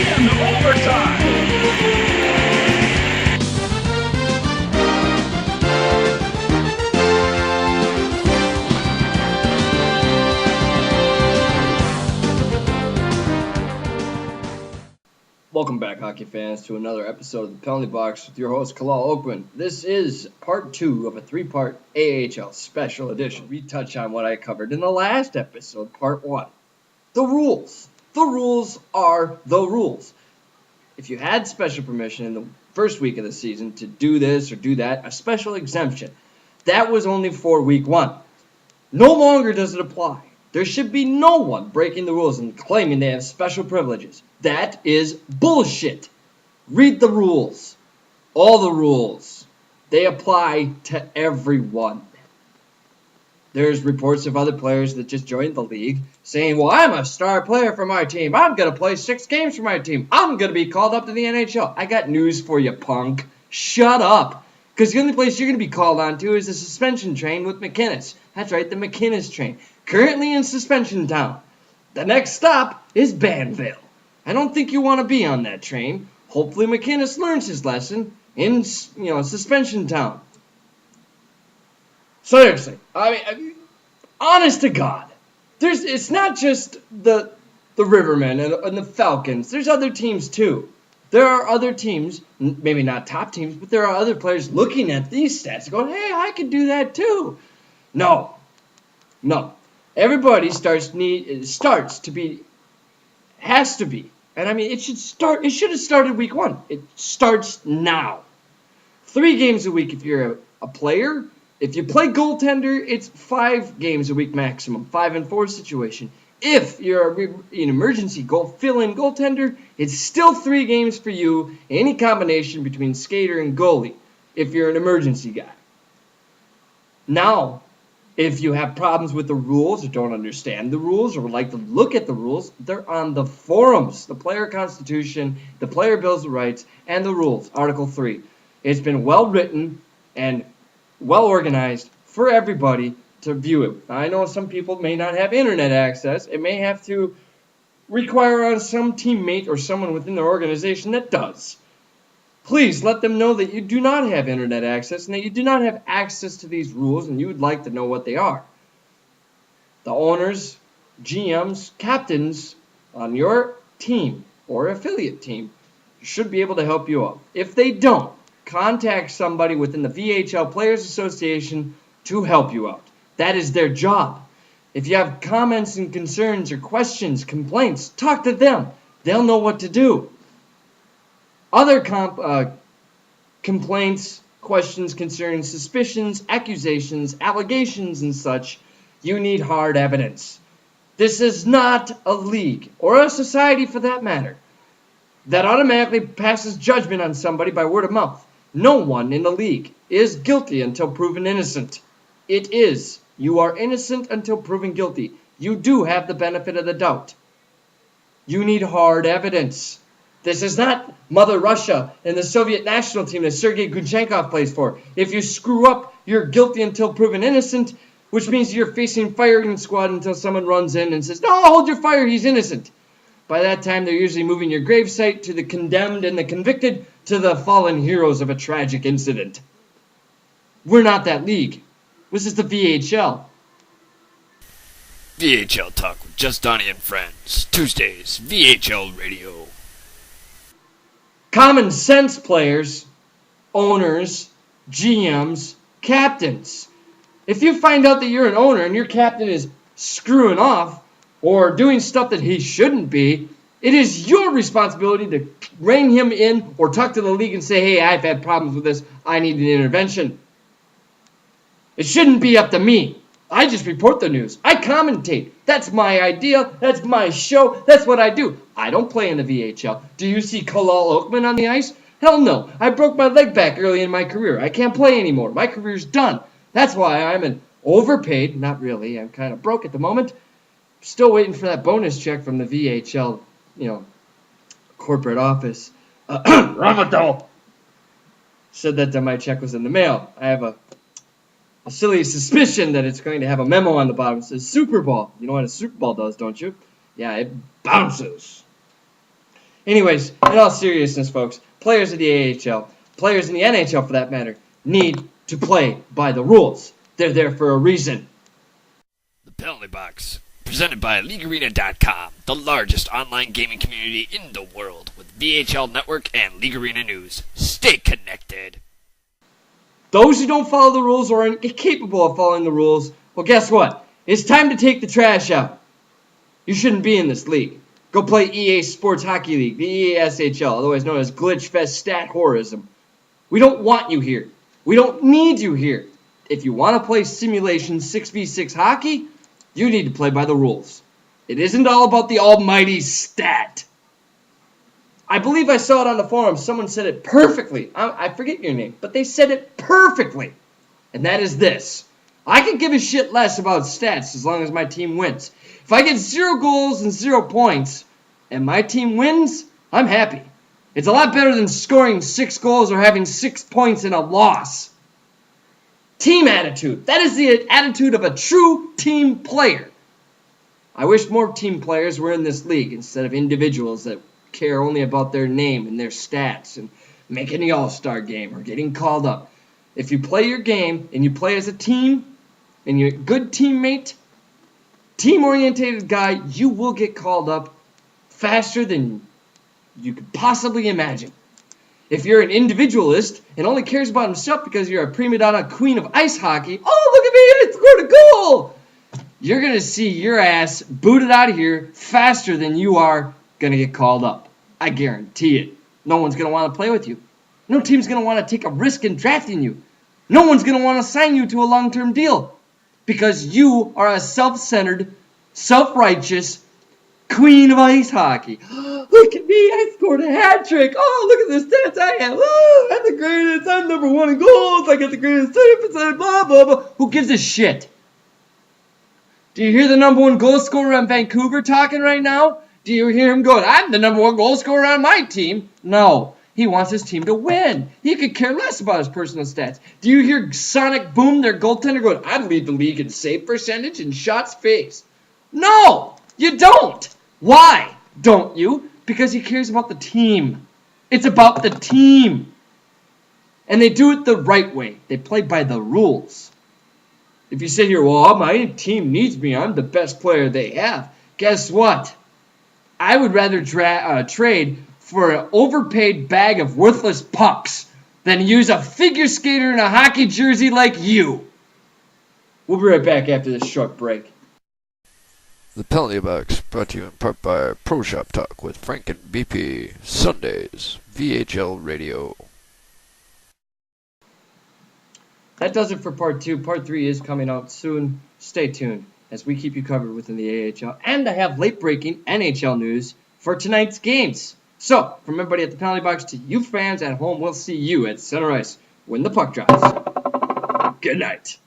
In overtime. Welcome back, hockey fans, to another episode of the Penalty Box with your host, Kalal Oakman. This is part 2 of a 3-part AHL special edition. We touch on what I covered in the last episode, part 1. The rules. The rules are the rules. If you had special permission in the first week of the season to do this or do that, a special exemption, that was only for week 1. No longer does it apply. There should be no one breaking the rules and claiming they have special privileges. That is bullshit. Read the rules. All the rules. They apply to everyone. There's reports of other players that just joined the league saying, well, I'm a star player for my team. I'm going to play 6 games for my team. I'm going to be called up to the NHL. I got news for you, punk. Shut up. Because the only place you're going to be called on to is the suspension train with McInnes. That's right, the McInnes train. Currently in suspension town. The next stop is Banville. I don't think you want to be on that train. Hopefully McInnes learns his lesson in, suspension town. Seriously, I mean, honest to God, it's not just the Rivermen and the Falcons. There's other teams too. There are other teams, maybe not top teams, but there are other players looking at these stats going, hey, I could do that too. No. Everybody has to be. And I mean, it should have started week 1. It starts now. 3 games a week if you're a player. If you play goaltender, it's 5 games a week maximum, 5 and 4 situation. If you're an emergency fill-in goaltender, it's still 3 games for you, any combination between skater and goalie, if you're an emergency guy. Now, if you have problems with the rules or don't understand the rules or would like to look at the rules, they're on the forums, the Player Constitution, the Player Bills of Rights, and the rules, Article 3. It's been well written and well organized for everybody to view it. I know some people may not have internet access. It may have to require on some teammate or someone within their organization that does. Please let them know that you do not have internet access and that you do not have access to these rules and you would like to know what they are. The owners, GMs, captains on your team or affiliate team should be able to help you out. If they don't, contact somebody within the VHL Players Association to help you out. That is their job. If you have comments and concerns or questions, complaints, talk to them. They'll know what to do. Other complaints, questions, concerns, suspicions, accusations, allegations, and such, you need hard evidence. This is not a league, or a society for that matter, that automatically passes judgment on somebody by word of mouth. No one in the league is guilty until proven innocent. It is. You are innocent until proven guilty. You do have the benefit of the doubt. You need hard evidence. This is not Mother Russia and the Soviet national team that Sergei Guchenkov plays for. If you screw up, you're guilty until proven innocent, which means you're facing firing squad until someone runs in and says, no, hold your fire, he's innocent. By that time, they're usually moving your gravesite to the condemned and the convicted to the fallen heroes of a tragic incident. We're not that league. This is the VHL. VHL Talk with Just Donnie and Friends. Tuesdays, VHL Radio. Common sense players, owners, GMs, captains. If you find out that you're an owner and your captain is screwing off or doing stuff that he shouldn't be, it is your responsibility to rein him in or talk to the league and say, hey, I've had problems with this. I need an intervention. It shouldn't be up to me. I just report the news. I commentate. That's my idea. That's my show. That's what I do. I don't play in the VHL. Do you see Kalal Oakman on the ice? Hell no. I broke my leg back early in my career. I can't play anymore. My career's done. That's why I'm an overpaid. Not really. I'm kind of broke at the moment. Still waiting for that bonus check from the VHL, corporate office. Ramadan said that my check was in the mail. I have a silly suspicion that it's going to have a memo on the bottom that says Super Bowl. You know what a Super Bowl does, don't you? Yeah, it bounces. Anyways, in all seriousness, folks, players of the AHL, players in the NHL for that matter, need to play by the rules. They're there for a reason. The Penalty Box, presented by LeagueArena.com, the largest online gaming community in the world, with VHL Network and League Arena News. Stay connected. Those who don't follow the rules or are incapable of following the rules, well, guess what? It's time to take the trash out. You shouldn't be in this league. Go play EA Sports Hockey League, the EASHL, otherwise known as Glitchfest Stat Horrorism. We don't want you here. We don't need you here. If you want to play simulation 6v6 hockey, you need to play by the rules. It isn't all about the almighty stat. I believe I saw it on the forum. Someone said it perfectly. I forget your name, but they said it perfectly. And that is this. I could give a shit less about stats as long as my team wins. If I get 0 goals and 0 points and my team wins, I'm happy. It's a lot better than scoring 6 goals or having 6 points in a loss. Team attitude. That is the attitude of a true team player. I wish more team players were in this league instead of individuals that care only about their name and their stats and making the all-star game or getting called up. If you play your game and you play as a team and you're a good teammate, team-oriented guy, you will get called up faster than you could possibly imagine. If you're an individualist and only cares about himself because you're a prima donna queen of ice hockey, oh, look at me, I scored a goal! You're going to see your ass booted out of here faster than you are going to get called up. I guarantee it. No one's going to want to play with you. No team's going to want to take a risk in drafting you. No one's going to want to sign you to a long-term deal because you are a self-centered, self-righteous queen of ice hockey. Look at me, I scored a hat trick. Oh, look at the stats I have. Oh, I'm the greatest. I'm number 1 in goals. I got the greatest 30%, blah, blah, blah. Who gives a shit? Do you hear the number 1 goal scorer on Vancouver talking right now? Do you hear him going, I'm the number 1 goal scorer on my team? No. He wants his team to win. He could care less about his personal stats. Do you hear Sonic Boom, their goaltender, going, I'd lead the league in save percentage and shots faced? No, you don't. Why don't you? Because he cares about the team. It's about the team. And they do it the right way. They play by the rules. If you sit here, well, my team needs me. I'm the best player they have. Guess what? I would rather trade for an overpaid bag of worthless pucks than use a figure skater in a hockey jersey like you. We'll be right back after this short break. The Penalty Box, brought to you in part by Pro Shop Talk with Frank and BP, Sundays, VHL Radio. That does it for part 2. Part 3 is coming out soon. Stay tuned as we keep you covered within the AHL. And I have late-breaking NHL news for tonight's games. So, from everybody at the Penalty Box to you fans at home, we'll see you at center ice when the puck drops. Good night.